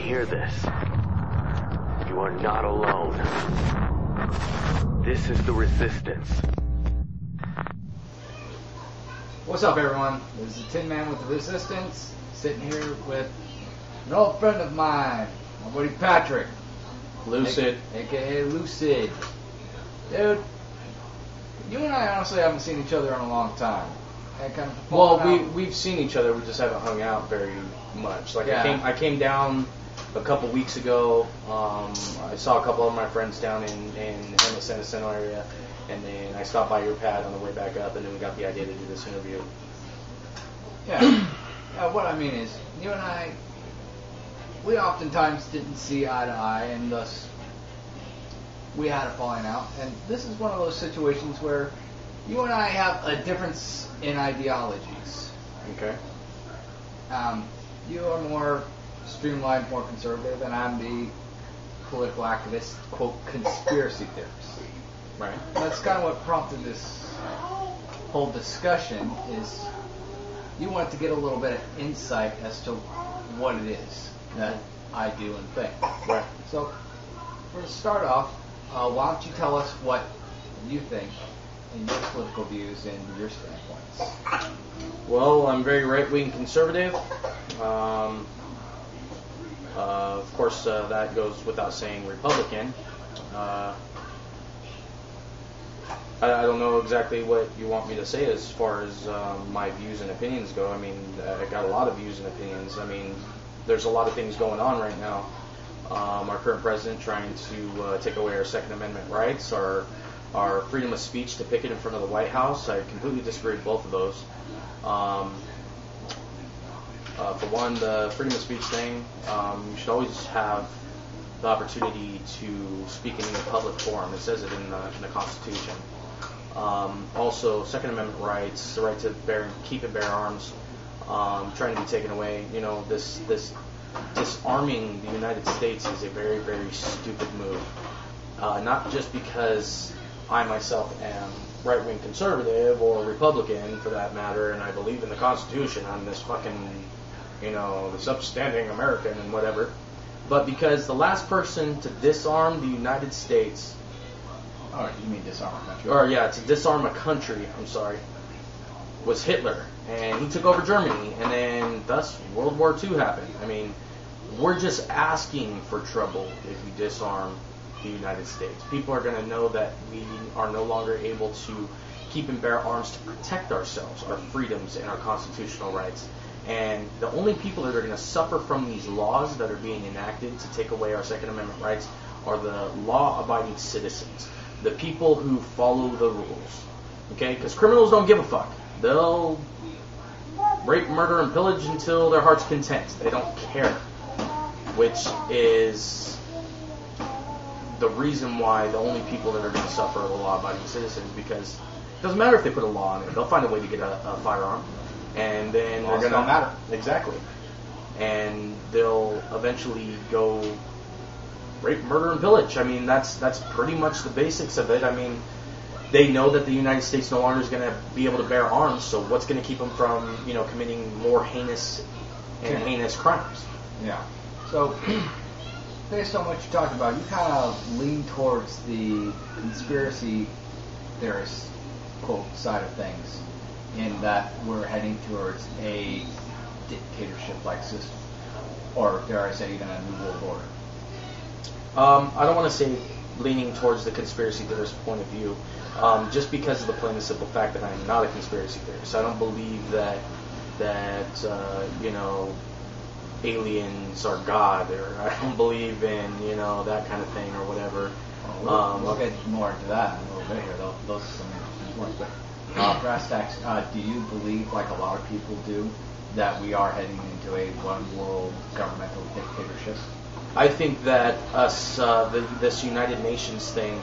hear this, you are not alone. This is the Resistance. What's up, everyone? This is Tinman with the Resistance, sitting here with an old friend of mine, my buddy Patrick. Lucid. AKA Lucid. Dude, you and I honestly haven't seen each other in a long time. We've seen each other, we just haven't hung out very much. Like, yeah. I came down a couple weeks ago. I saw a couple of my friends down in the San Jacinto area, and then I stopped by your pad on the way back up, and then we got the idea to do this interview. Yeah. What I mean is, you and I, we oftentimes didn't see eye to eye, and thus we had a falling out. And this is one of those situations where you and I have a difference in ideologies. Okay. You are more streamlined, more conservative, and I'm the political activist, quote, conspiracy theorist. Right. And that's kind of what prompted this whole discussion is you wanted to get a little bit of insight as to what it is that I do and think. Right. So, for to start off, why don't you tell us what you think and your political views and your standpoints? Well, I'm very right-wing conservative. Of course, that goes without saying Republican. I don't know exactly what you want me to say as far as my views and opinions go. I mean, I got a lot of views and opinions. I mean, there's a lot of things going on right now. Our current president trying to take away our Second Amendment rights, our freedom of speech to picket in front of the White House. I completely disagree with both of those. For one, the freedom of speech thing, you should always have the opportunity to speak in a public forum. It says it in the Constitution. Also, Second Amendment rights, the right to keep and bear arms, trying to be taken away. You know, this disarming the United States is a very, very stupid move. Not just because I myself am right-wing conservative or Republican, for that matter, and I believe in the Constitution. I'm this fucking, this upstanding American and whatever. But because the last person to disarm the United States... Oh, you mean disarm a country? Or, yeah, to disarm a country, was Hitler. And he took over Germany, and then thus World War II happened. I mean, we're just asking for trouble if we disarm the United States. People are going to know that we are no longer able to keep and bear arms to protect ourselves, our freedoms, and our constitutional rights. And the only people that are going to suffer from these laws that are being enacted to take away our Second Amendment rights are the law-abiding citizens, the people who follow the rules. Okay? Because criminals don't give a fuck. They'll rape, murder, and pillage until their heart's content. They don't care. Which is the reason why the only people that are going to suffer are the law-abiding citizens, because it doesn't matter if they put a law on it. They'll find a way to get a firearm. And then they're going to... don't matter. Exactly. And they'll eventually go rape, murder, and pillage. I mean, that's pretty much the basics of it. I mean, they know that the United States no longer is going to be able to bear arms, so what's going to keep them from, committing more heinous crimes? Yeah. So, based on what you talked about, you kind of lean towards the conspiracy theorist, quote, side of things, in that we're heading towards a dictatorship-like system, or dare I say, even a new world order. I don't want to say leaning towards the conspiracy theorist point of view, just because of the plain and simple fact that I am not a conspiracy theorist. I don't believe that aliens are God, or I don't believe in, that kind of thing or whatever. We'll get more into that in a little bit here. Those are some interesting points. But brass tacks, do you believe, like a lot of people do, that we are heading into a one-world governmental dictatorship? I think that this United Nations thing,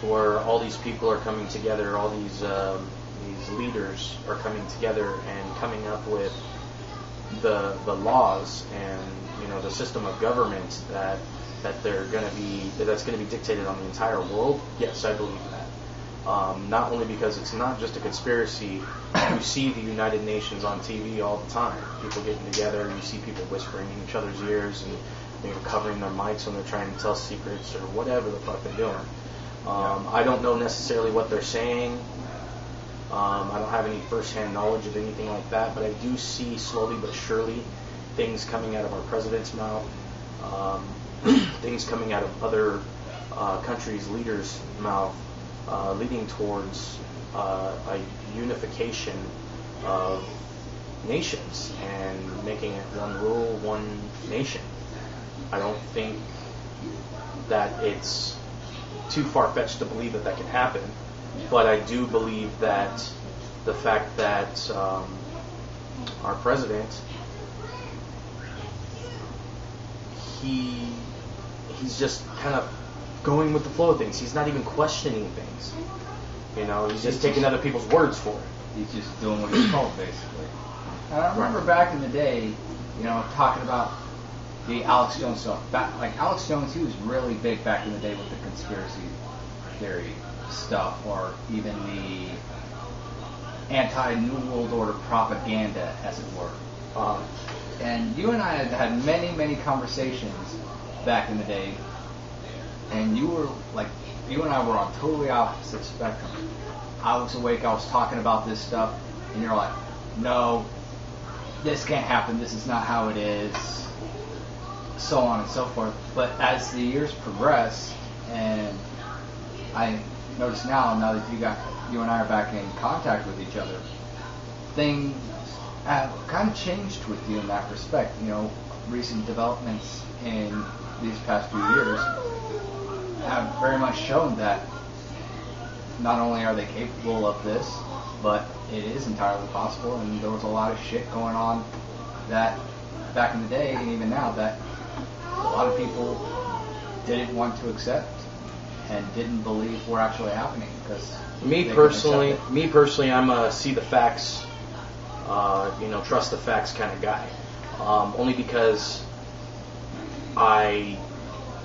where all these people are coming together, all these leaders are coming together and coming up with the laws and the system of government that's going to be dictated on the entire world. Yes, I believe that. Not only because it's not just a conspiracy. You see the United Nations on TV all the time. People getting together. You see people whispering in each other's ears and covering their mics when they're trying to tell secrets or whatever the fuck they're doing. I don't know necessarily what they're saying. I don't have any first-hand knowledge of anything like that, but I do see slowly but surely things coming out of our president's mouth, things coming out of other countries' leaders' mouth, leading towards a unification of nations and making it one rule, one nation. I don't think that it's too far-fetched to believe that can happen, but I do believe that the fact that our president, he's just kind of going with the flow of things. He's not even questioning things. He's just taking other people's words for it. He's just doing what he's told, basically. And I remember back in the day, talking about the Alex Jones stuff. Alex Jones, he was really big back in the day with the conspiracy theory stuff, or even the anti-New World Order propaganda, as it were. And you and I had many, many conversations back in the day, and you and I were on totally opposite spectrum. I was awake, I was talking about this stuff, and you're like, no, this can't happen, this is not how it is, so on and so forth. But as the years progress, and I notice now that you and I are back in contact with each other, things have kind of changed with you in that respect. Recent developments in these past few years have very much shown that not only are they capable of this, but it is entirely possible, and there was a lot of shit going on that back in the day, and even now, that a lot of people didn't want to accept and didn't believe were actually happening. Because me personally, I'm a see the facts, trust the facts kind of guy. Only because I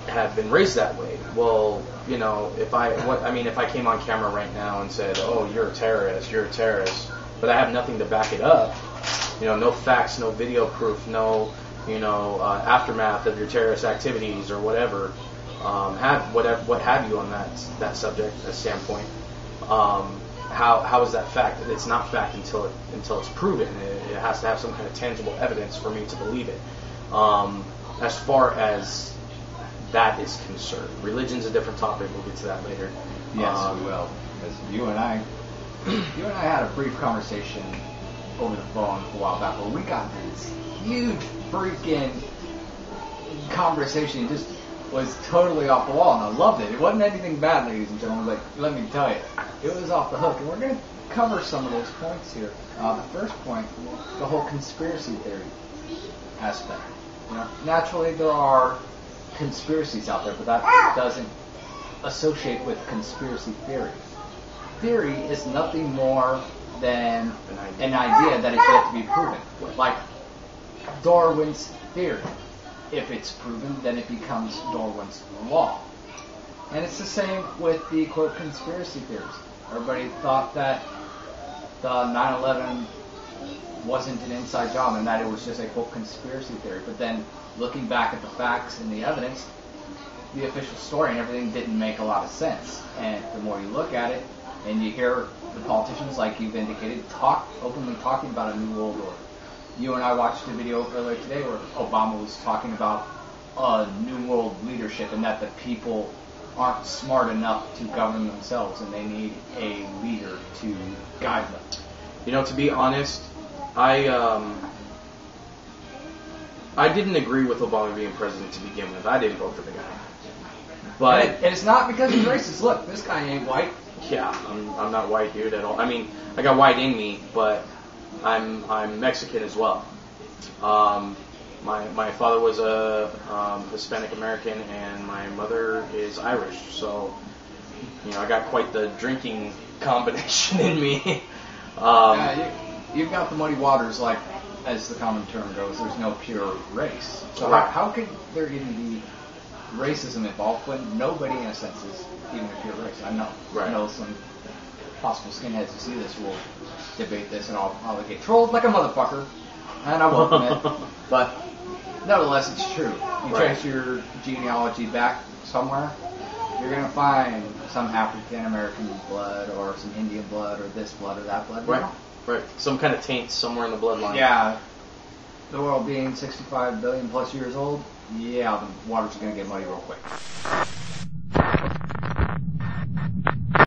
have been raised that way. Well, if I came on camera right now and said, "Oh, you're a terrorist," but I have nothing to back it up. No facts, no video proof, no aftermath of your terrorist activities or whatever. What have you on that subject, that standpoint? How is that fact? It's not fact until it's proven. It has to have some kind of tangible evidence for me to believe it. As far as that is concerned, religion's a different topic. We'll get to that later. Yes, we will. Because you and I had a brief conversation over the phone a while back where we got this huge freaking conversation. It just was totally off the wall, and I loved it. It wasn't anything bad, ladies and gentlemen. Let me tell you, it was off the hook. And we're going to cover some of those points here. The first point, the whole conspiracy theory aspect. Naturally there are conspiracies out there, but that doesn't associate with conspiracy theory. Theory is nothing more than an idea that is yet to be proven. Like Darwin's theory. If it's proven, then it becomes Darwin's law. And it's the same with the, quote, conspiracy theories. Everybody thought that the 9/11 wasn't an inside job and that it was just a, quote, conspiracy theory. But then looking back at the facts and the evidence, the official story and everything didn't make a lot of sense. And the more you look at it and you hear the politicians, like you've indicated, openly talking about a new world order. You and I watched a video earlier today where Obama was talking about a new world leadership and that the people aren't smart enough to govern themselves and they need a leader to guide them. To be honest, I didn't agree with Obama being president to begin with. I didn't vote for the guy. But and it's not because he's racist. Look, this guy ain't white. Yeah, I'm not white, dude, at all. I mean, I got white in me, but I'm Mexican as well. My father was a Hispanic American, and my mother is Irish. So, I got quite the drinking combination in me. You've got the muddy waters, like as the common term goes. There's no pure race. So right. how could there even be racism involved when nobody, in a sense, is even a pure race? I know some possible skinheads who see this will debate this, and I'll get trolled like a motherfucker, and I welcome it. But nevertheless, it's true. You Right. trace your genealogy back somewhere, you're going to find some African American blood or some Indian blood or this blood or that blood. Right. Right. Some kind of taint somewhere in the bloodline. Yeah. The world being 65 billion plus years old, yeah, the water's going to get muddy real quick.